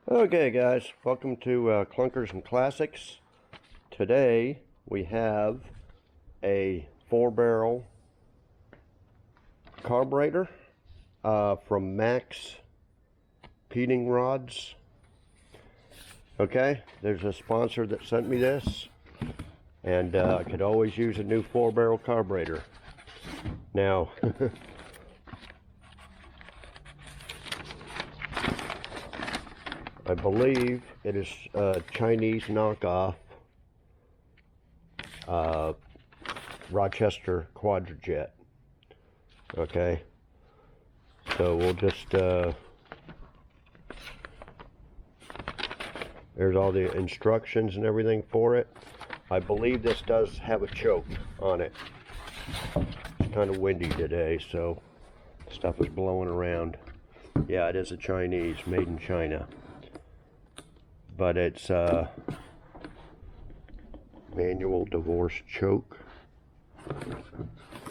Okay guys, welcome to Clunkers and Classics. Today we have a 4-barrel carburetor from Max Heating Rods. Okay, there's a sponsor that sent me this, and I could always use a new 4-barrel carburetor. Now, I believe it is a Chinese knockoff Rochester Quadrajet. Okay, so we'll just there's all the instructions and everything for it. I believe this does have a choke on it. It's kind of windy today, so stuff is blowing around. Yeah, it is a Chinese, made in China. But it's manual divorce choke.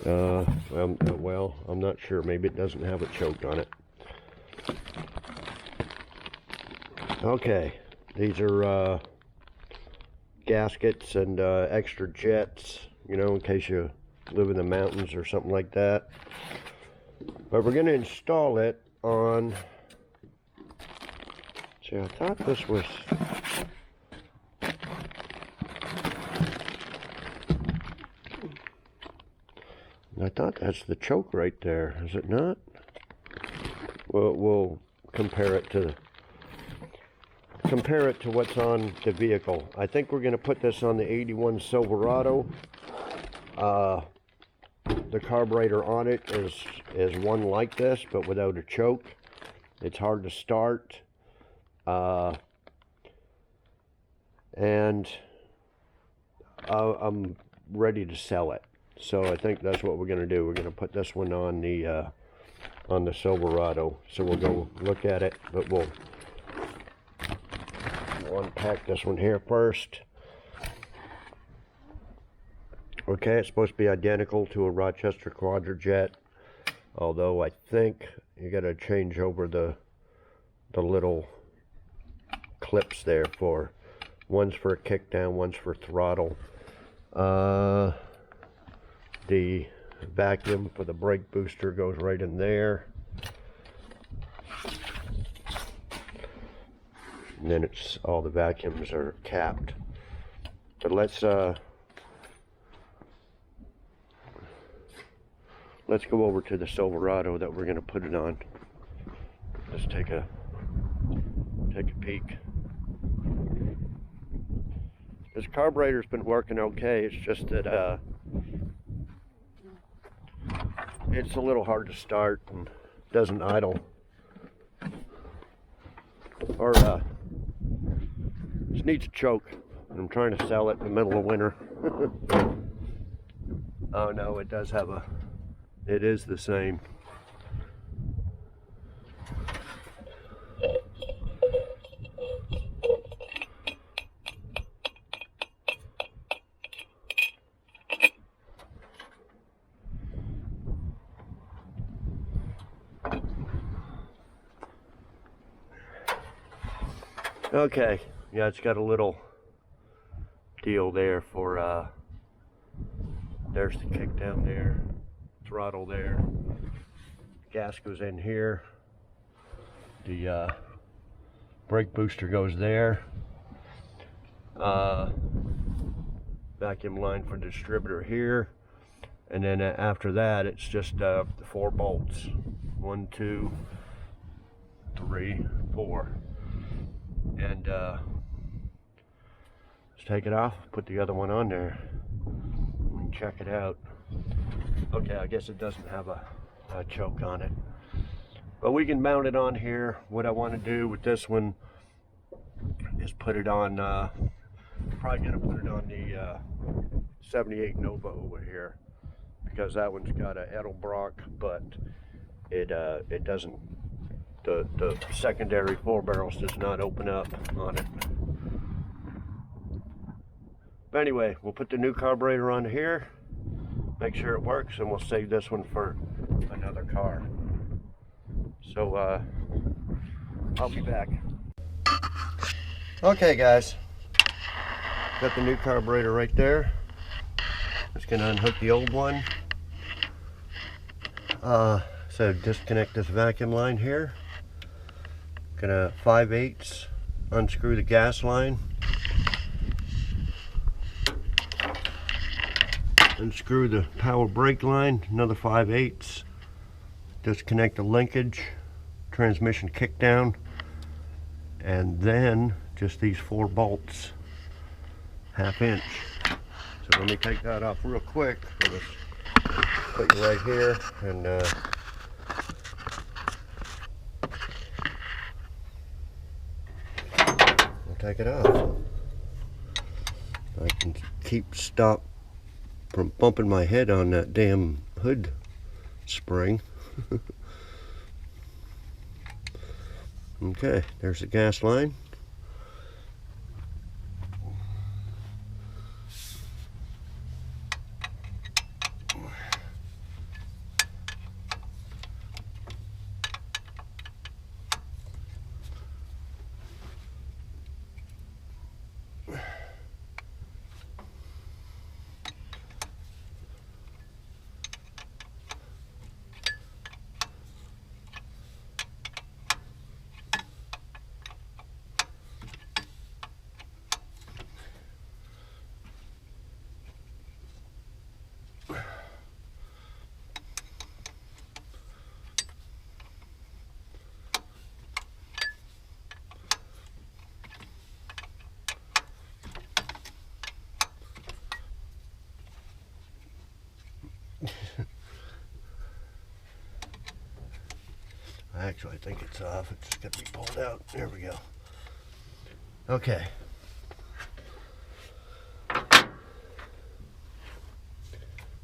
Well, I'm not sure. Maybe it doesn't have a choke on it. Okay, these are gaskets and extra jets, you know, in case you live in the mountains or something like that. But we're going to install it on... See, I thought this was... I thought that's the choke right there. Is it not? Well, we'll compare it to what's on the vehicle. I think we're going to put this on the 81 Silverado. The carburetor on it is one like this, but without a choke. It's hard to start. And I'm ready to sell it. So I think that's what we're going to do. We're going to put this one on the Silverado. So we'll go look at it, but we'll unpack this one here first. Okay, it's supposed to be identical to a Rochester Quadrajet, although I think you got to change over the little clips there for one's for a kickdown, one's for throttle. The vacuum for the brake booster goes right in there, and then it's all the vacuums are capped. But let's go over to the Silverado that we're going to put it on. Let's take a peek. This carburetor's been working okay. It's just that it's a little hard to start and doesn't idle. Or just needs a choke. I'm trying to sell it in the middle of winter. Oh no, it does have a... It is the same. Okay, yeah, it's got a little deal there for, there's the kick down there, throttle there, gas goes in here, the brake booster goes there, vacuum line for the distributor here, and then after that it's just 4 bolts, 1, 2, 3, 4. And let's take it off, put the other one on there, and check it out. Okay, I guess it doesn't have a choke on it, but we can mount it on here. What I want to do with this one is put it on, probably going to put it on the 78 Nova over here, because that one's got a Edelbrock, but it doesn't, the secondary 4 barrels does not open up on it. But anyway, we'll put the new carburetor on here, make sure it works, and we'll save this one for another car. So I'll be back. Okay guys, got the new carburetor right there. Just gonna unhook the old one. So disconnect this vacuum line here. Gonna 5/8 unscrew the gas line. Unscrew the power brake line, another 5/8. Disconnect the linkage, transmission kick down, and then just these 4 bolts, 1/2 inch. So let me take that off real quick. I'll just put you right here and we'll take it off. I can stop from bumping my head on that damn hood spring. Okay, there's the gas line. Actually, I think it's off. It's got to be pulled out. There we go. Okay.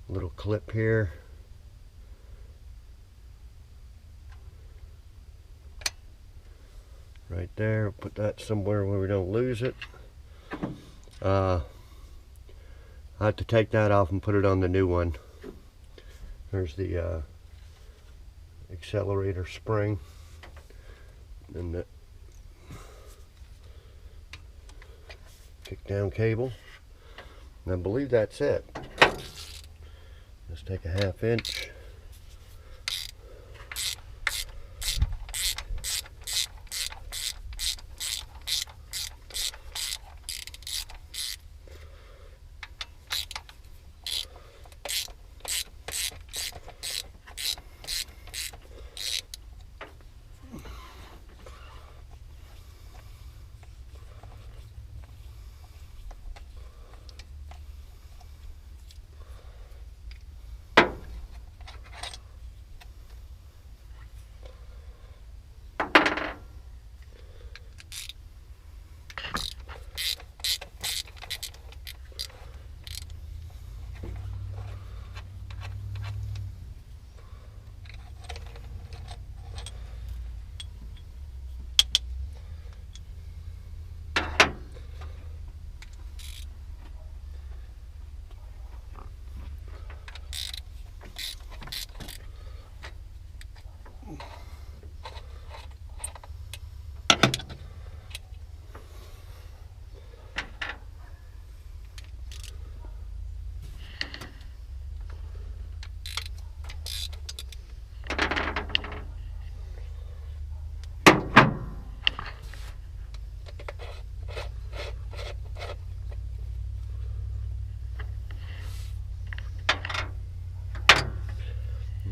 Little clip here. Right there. Put that somewhere where we don't lose it. I have to take that off and put it on the new one. There's the accelerator spring and the kick down cable, and I believe that's it. Let's take a 1/2 inch.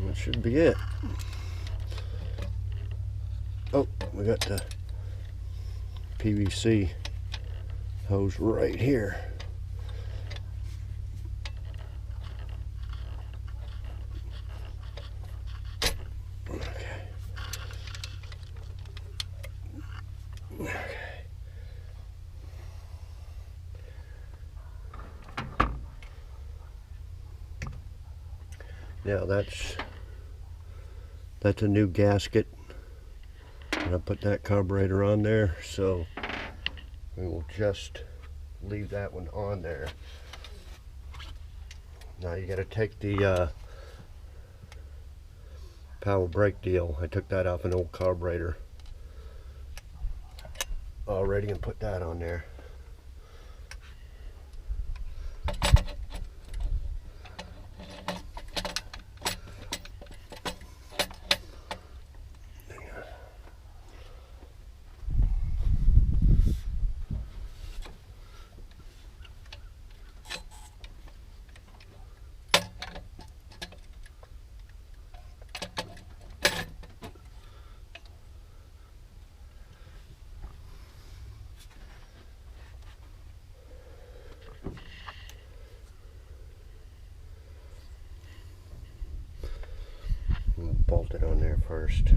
That should be it. Oh, we got the PVC hose right here. Okay. Now that's a new gasket, and I put that carburetor on there, so we will just leave that one on there. Now you got to take the power brake deal. I took that off an old carburetor. already and put that on there. Bolt it on there first.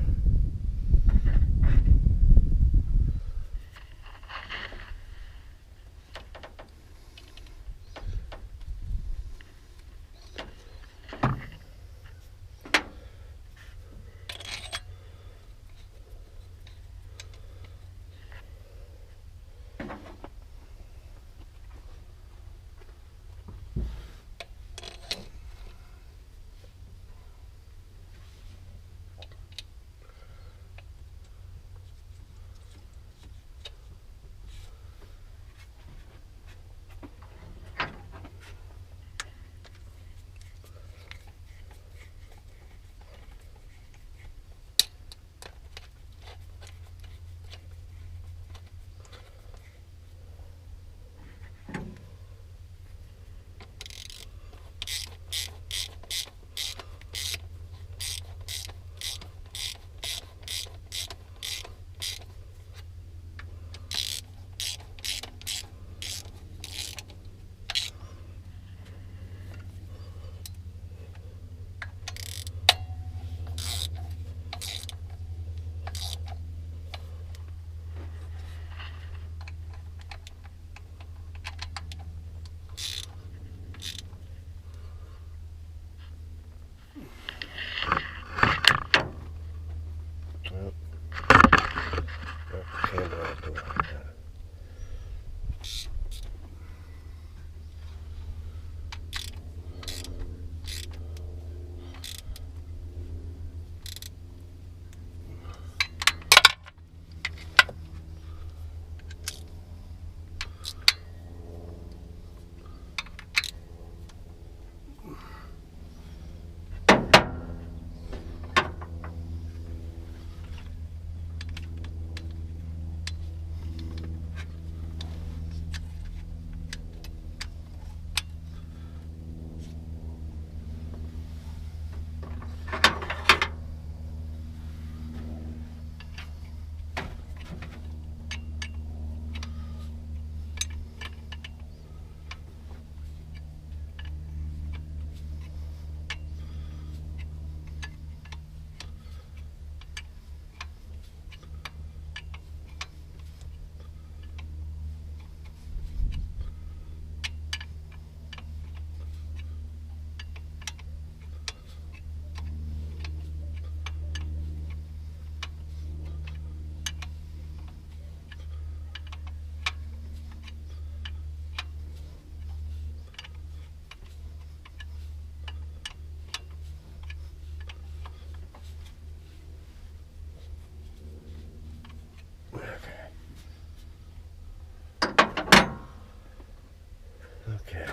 Okay.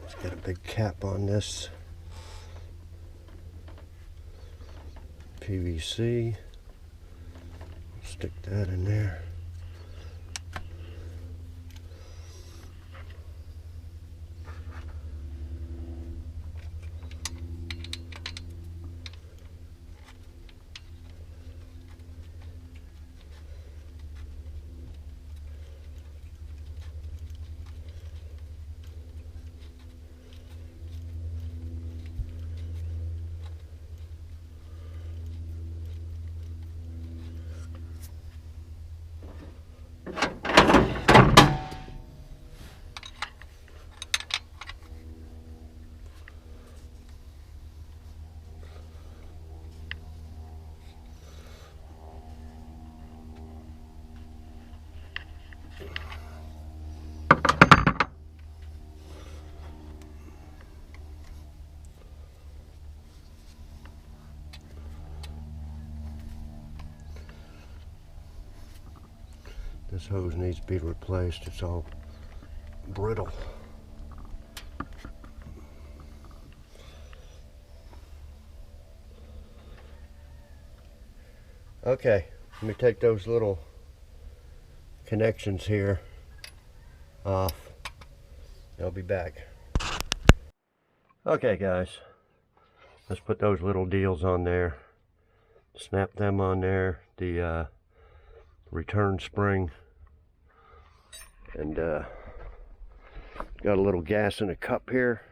Let's get a big cap on this PVC. Stick that in there. This hose needs to be replaced. It's all brittle. Okay, let me take those little connections here off. I'll be back. Okay guys, let's put those little deals on there. Snap them on there. The return spring. And got a little gas in a cup here.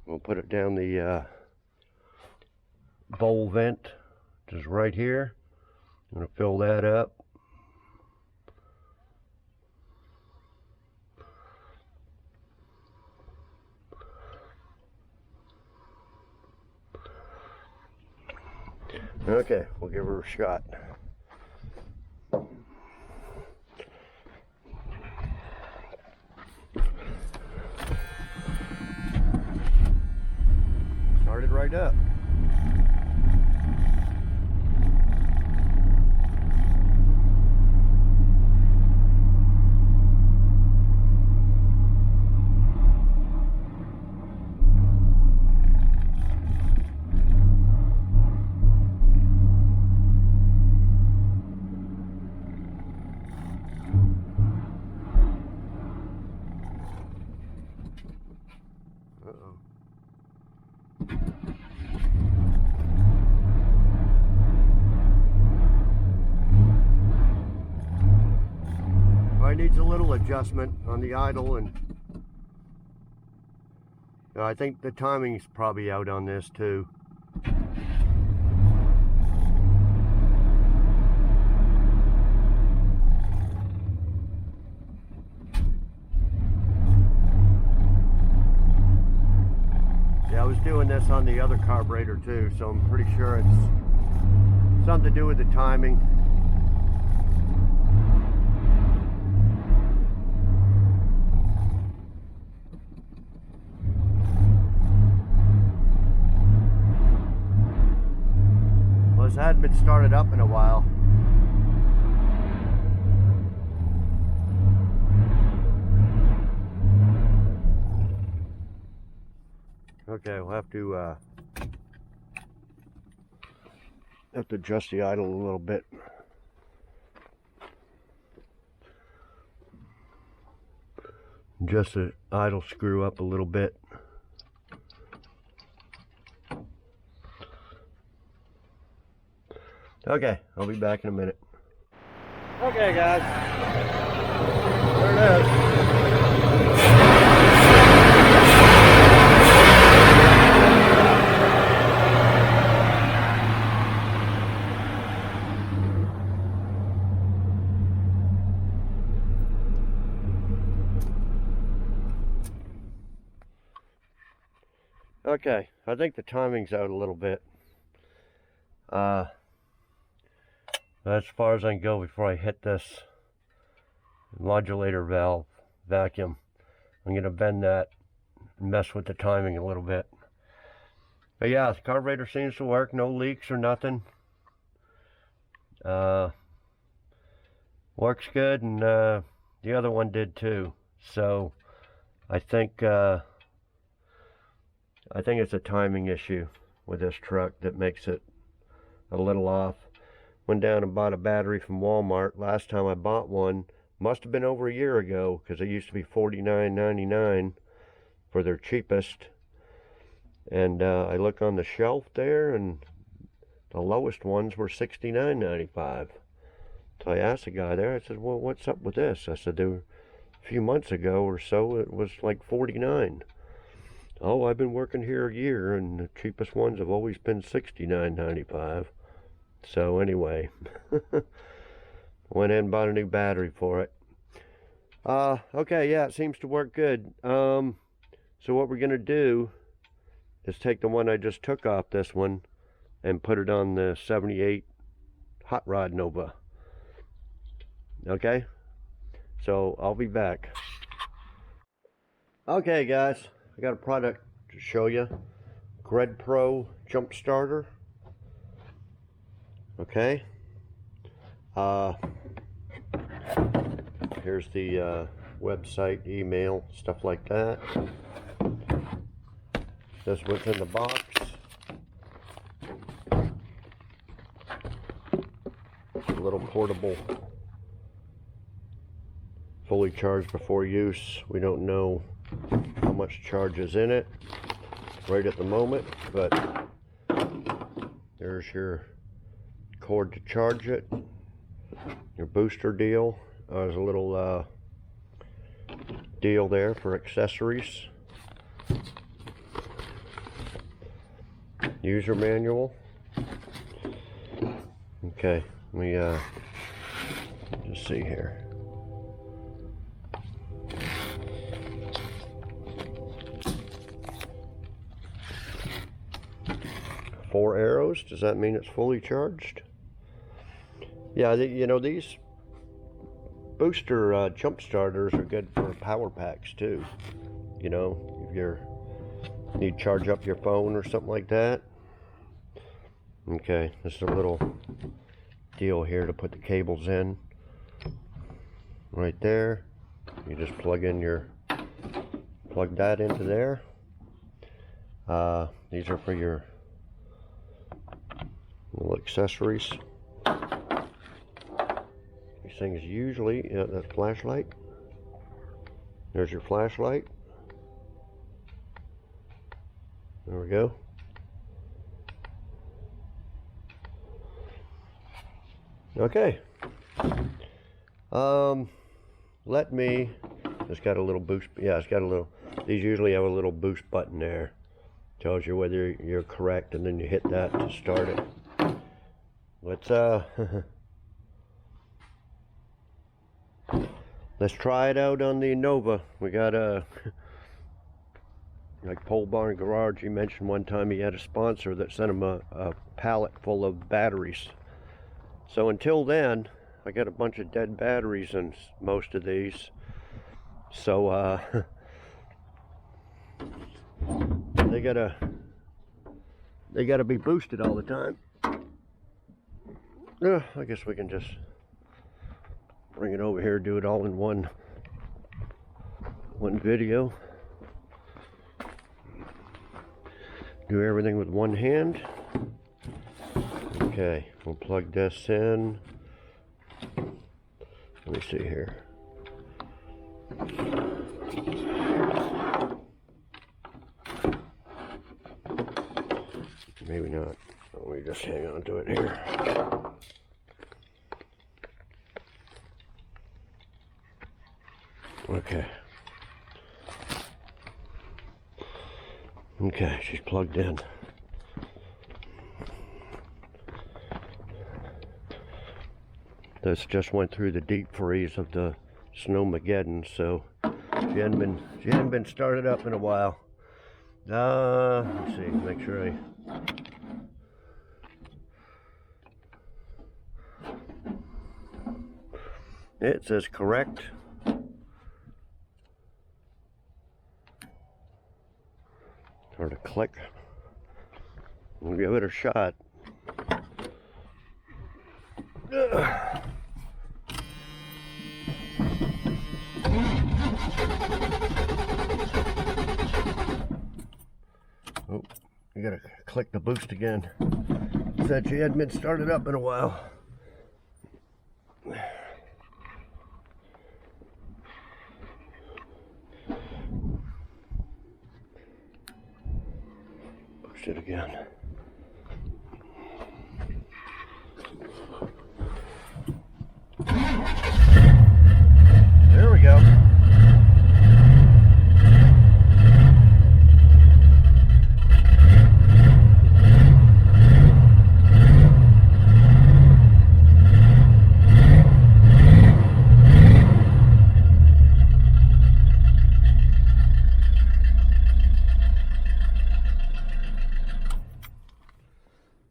We'll put it down the bowl vent, which is right here. I'm gonna fill that up. Okay, we'll give her a shot. Started right up. Needs a little adjustment on the idle, and I think the timing's probably out on this too. Yeah, I was doing this on the other carburetor too, so I'm pretty sure it's something to do with the timing. It hadn't been started up in a while. Okay, we'll have to adjust the idle a little bit. Adjust the idle screw up a little bit. Okay, I'll be back in a minute. Okay guys, there it is. Okay, I think the timing's out a little bit. That's as far as I can go before I hit this modulator valve vacuum. I'm going to bend that and mess with the timing a little bit. But yeah, the carburetor seems to work. No leaks or nothing. Works good, and the other one did too. So I think it's a timing issue with this truck that makes it a little off. Went down and bought a battery from Walmart. Last time I bought one must have been over a year ago, because it used to be $49.99 for their cheapest. And I look on the shelf there, and the lowest ones were $69.95. So I asked the guy there, I said, well, what's up with this? I said, there were a few months ago or so, it was like $49. Oh, I've been working here a year, and the cheapest ones have always been $69.95. So anyway, went in and bought a new battery for it. Okay, yeah, it seems to work good. So what we're gonna do is take the one I just took off this one and put it on the 78 Hot Rod Nova. Okay, so I'll be back. Okay guys, I got a product to show you. Grepro jump starter. Okay, Here's the website, email, stuff like that. This is what's in the box. A little portable, fully charged before use. We don't know how much charge is in it right at the moment, but there's your cord to charge it, your booster deal. There's a little deal there for accessories. User manual. Okay, let me just see here. Four arrows. Does that mean it's fully charged? Yeah, you know, these booster jump starters are good for power packs too. You know, if you need to charge up your phone or something like that. Okay, this is a little deal here to put the cables in. Right there. You just plug that into there. These are for your little accessories. These things usually, that flashlight. There's your flashlight. There we go. Okay. Let me, it's got a little boost, yeah, it's got a little, these usually have a little boost button there. Tells you whether you're correct, and then you hit that to start it. Let's let's try it out on the Nova. We got a like Pole Barn Garage. He mentioned one time he had a sponsor that sent him a pallet full of batteries. So until then, I got a bunch of dead batteries in most of these. So they gotta be boosted all the time. I guess we can just bring it over here, do it all in one video. Do everything with one hand. Okay, we'll plug this in. Let me see here. Maybe not. Let me just hang on to it here. Okay. Okay, she's plugged in. This just went through the deep freeze of the Snowmageddon, so she hadn't been started up in a while. Let's see, make sure it says correct. Or to click. We'll give it a shot. Oh, you gotta click the boost again. Said she hadn't been started up in a while. Boost it again. There we go.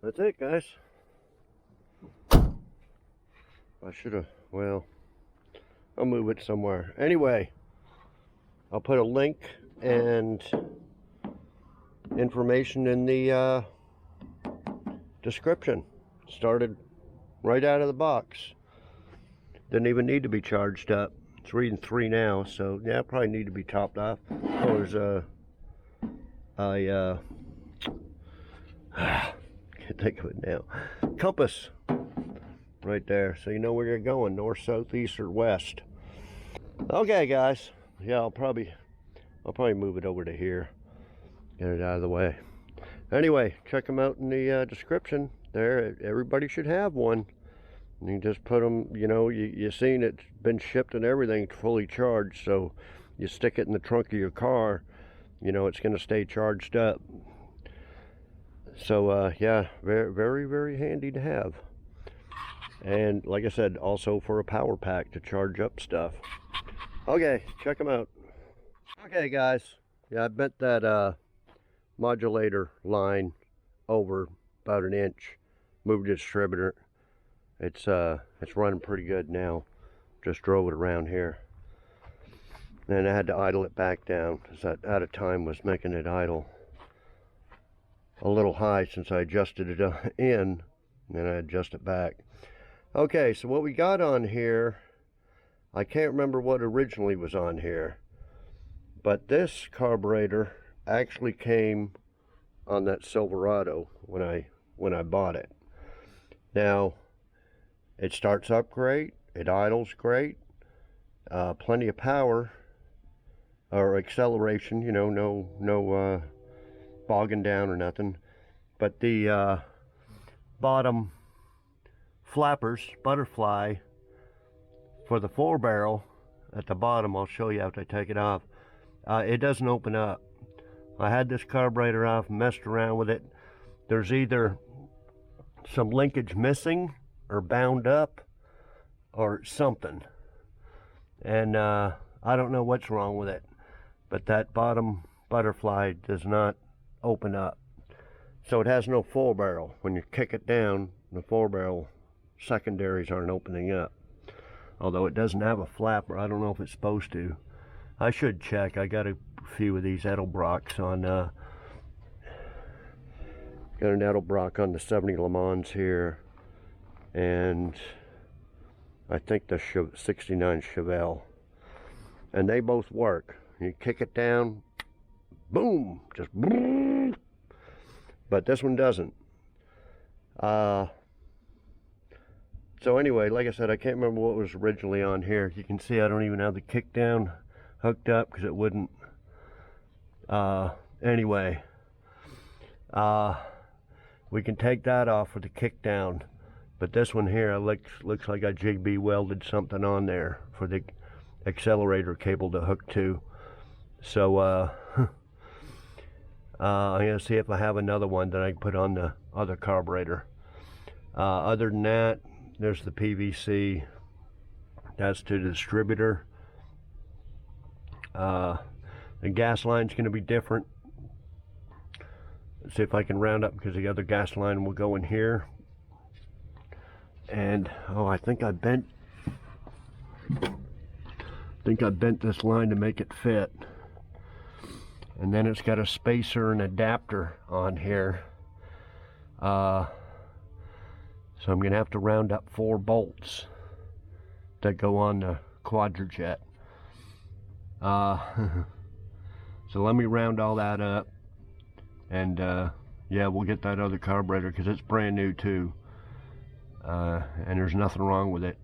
That's it, guys. I should have, well, I'll move it somewhere. Anyway, I'll put a link and information in the description. Started right out of the box. Didn't even need to be charged up. It's reading 3 now, so yeah, probably need to be topped off. Oh, there's can't think of it now. Compass right there, so you know where you're going, north, south, east, or west. Okay, guys. Yeah, I'll probably move it over to here, get it out of the way. Anyway, check them out in the description there. Everybody should have one. You just put them, you know, you seen it's been shipped and everything fully charged, so you stick it in the trunk of your car, you know, it's going to stay charged up. So yeah, very, very, very handy to have. And like I said, also for a power pack to charge up stuff. Okay, check them out. Okay, guys. Yeah, I bent that modulator line over about an inch. Moved the distributor. It's running pretty good now. Just drove it around here. Then I had to idle it back down because that out of time was making it idle a little high since I adjusted it in, and then I adjust it back. Okay, so what we got on here, I can't remember what originally was on here, but this carburetor actually came on that Silverado when I bought it. Now, it starts up great, it idles great, plenty of power or acceleration, you know, no bogging down or nothing. But the bottom flappers, butterfly, for the 4-barrel at the bottom, I'll show you after I take it off, it doesn't open up. I had this carburetor off, messed around with it. There's either some linkage missing or bound up or something, and I don't know what's wrong with it, but that bottom butterfly does not open up. So it has no 4-barrel. When you kick it down, the 4-barrel secondaries aren't opening up. Although it doesn't have a flapper. I don't know if it's supposed to. I should check. I got a few of these Edelbrocks on got an Edelbrock on the 70 Le Mans here, and I think the 69 Chevelle, and they both work. You kick it down, boom, just boom. But this one doesn't. So anyway, like I said, I can't remember what was originally on here. You can see I don't even have the kick down hooked up because it wouldn't. Anyway, we can take that off with the kick down, but this one here looks like I JB welded something on there for the accelerator cable to hook to. So I'm gonna see if I have another one that I can put on the other carburetor. Other than that, there's the PVC. That's to the distributor. The gas line's gonna be different. Let's see if I can round up because the other gas line will go in here. And oh, I think I bent this line to make it fit. And then it's got a spacer and adapter on here. So I'm gonna have to round up 4 bolts that go on the Quadrajet. So let me round all that up, and yeah, we'll get that other carburetor because it's brand new too, and there's nothing wrong with it,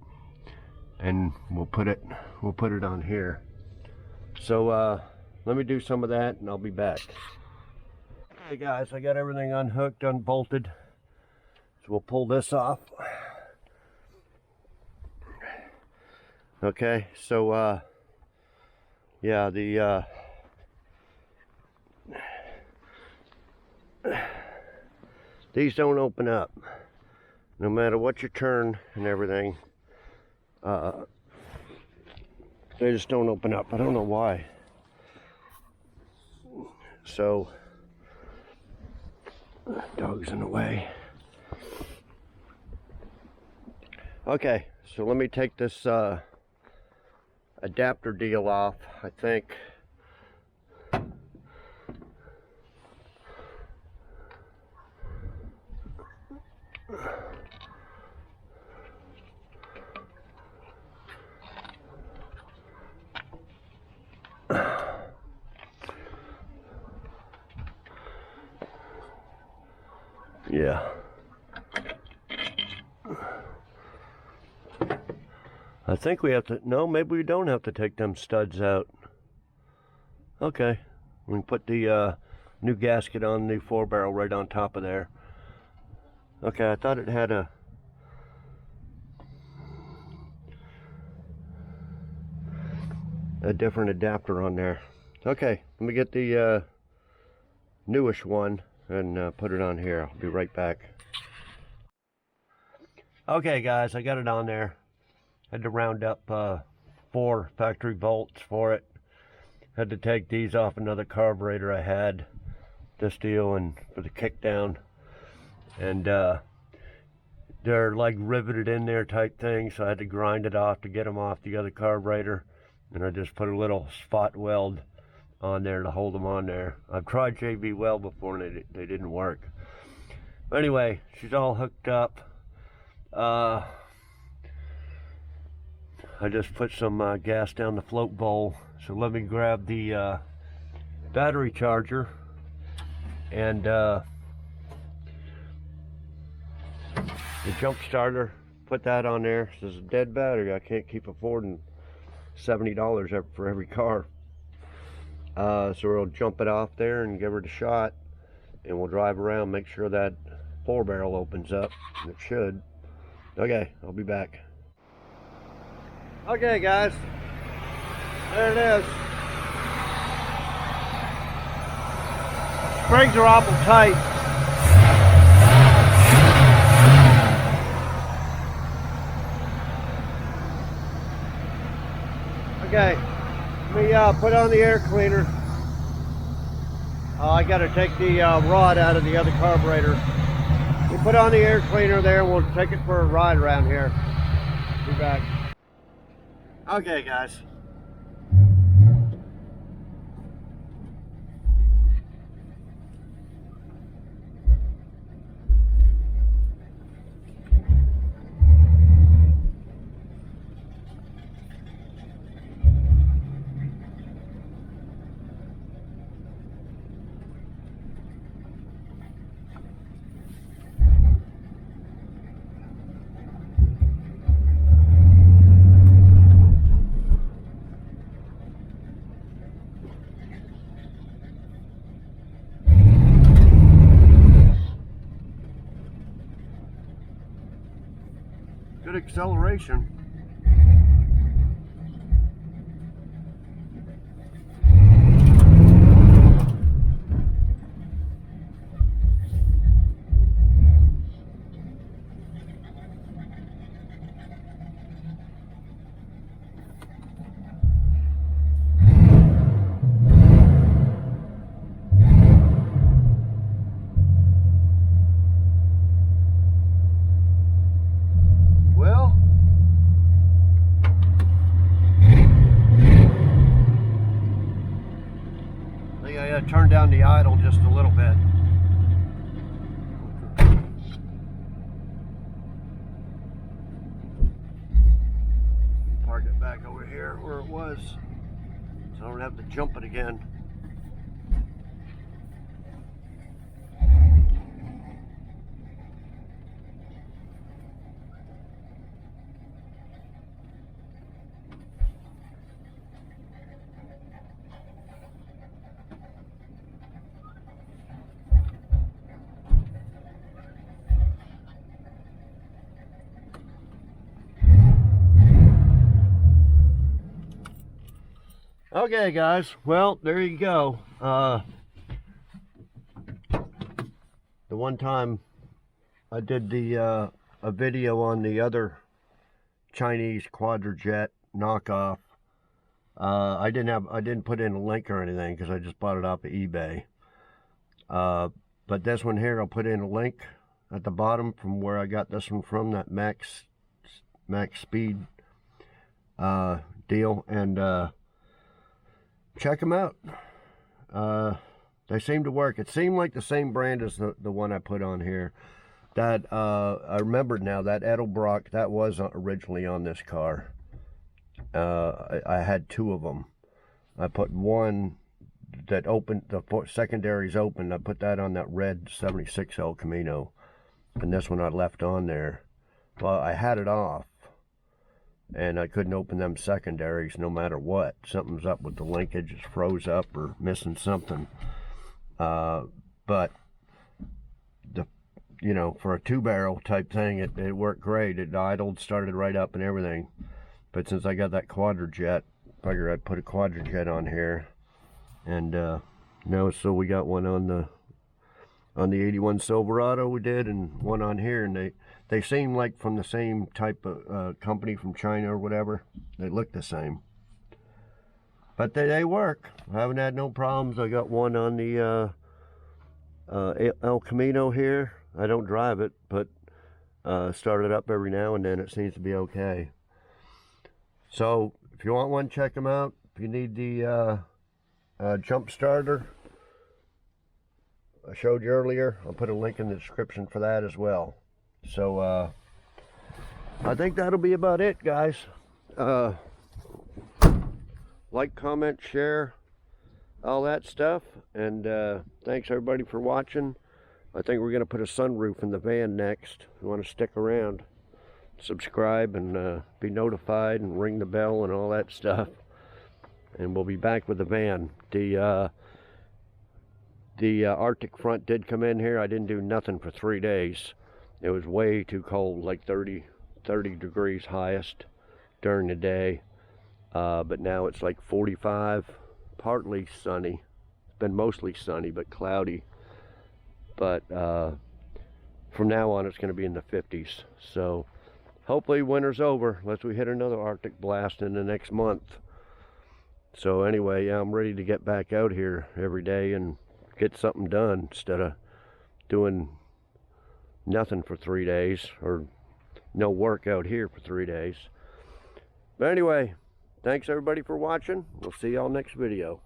and we'll put it on here. So let me do some of that and I'll be back. Okay guys, I got everything unhooked, unbolted, so we'll pull this off. Okay, so yeah, these don't open up no matter what you turn and everything. They just don't open up. I don't know why. So dog's in the way. Okay, so let me take this adapter deal off. I think Yeah. I think we have to, no, maybe we don't have to take them studs out. Okay, we can put the new gasket on the 4-barrel right on top of there. Okay, I thought it had a different adapter on there. Okay, let me get the newish one and put it on here. I'll be right back. Okay guys, I got it on there. Had to round up 4 factory bolts for it. Had to take these off another carburetor I had, this deal, and for the kick down. And they're like riveted in there type thing, so I had to grind it off to get them off the other carburetor. And I just put a little spot weld on there to hold them on there. I've tried JB Weld before and they didn't work. But anyway, she's all hooked up. I just put some gas down the float bowl. So let me grab the battery charger and the jump starter. Put that on there. This is a dead battery. I can't keep affording $70 for every car. So we'll jump it off there and give it a shot, and we'll drive around, make sure that 4-barrel opens up. It should. Okay, I'll be back. Okay guys, there it is. Springs are awful tight. Okay, let me put on the air cleaner. I got to take the rod out of the other carburetor. We put on the air cleaner there, and we'll take it for a ride around here. Be back. Okay, guys. Good acceleration. Turn down the idle just a little bit. Park it back over here where it was, so I don't have to jump it again. Okay guys, well there you go. The one time I did the a video on the other Chinese Quadrajet knockoff. I didn't put in a link or anything because I just bought it off of eBay. But this one here, I'll put in a link at the bottom from where I got this one from, that max speed deal, and check them out. They seem to work. It seemed like the same brand as the one I put on here. That I remembered now, that Edelbrock, that was originally on this car. I had 2 of them. I put one that opened, the secondaries open. I put that on that red 76 El Camino, and this one I left on there. Well, I had it off, and I couldn't open them secondaries no matter what. Something's up with the linkage, it's froze up or missing something. But the, you know, for a 2-barrel type thing, it worked great. It idled, started right up and everything. But since I got that Quadrajet, I figured I'd put a Quadrajet on here. And now, so we got one on the 81 Silverado we did, and one on here, and they seem like from the same type of company from China or whatever. They look the same, but they work. I haven't had no problems. I got one on the El Camino here. I don't drive it, but start it up every now and then. It seems to be okay. So if you want one, check them out. If you need the jump starter I showed you earlier, I'll put a link in the description for that as well. So I think that'll be about it, guys. Like, comment, share, all that stuff, and thanks everybody for watching. I think we're gonna put a sunroof in the van next. If you want to stick around, subscribe and be notified and ring the bell and all that stuff, and we'll be back with the van. The Arctic front did come in here. I didn't do nothing for 3 days. It was way too cold, like 30 degrees highest during the day. But now it's like 45, partly sunny. It's been mostly sunny, but cloudy. But from now on, it's going to be in the 50s. So hopefully winter's over, unless we hit another Arctic blast in the next month. So anyway, yeah, I'm ready to get back out here every day and get something done instead of doing nothing for 3 days, or no work out here for 3 days. But anyway, thanks everybody for watching. We'll see y'all next video.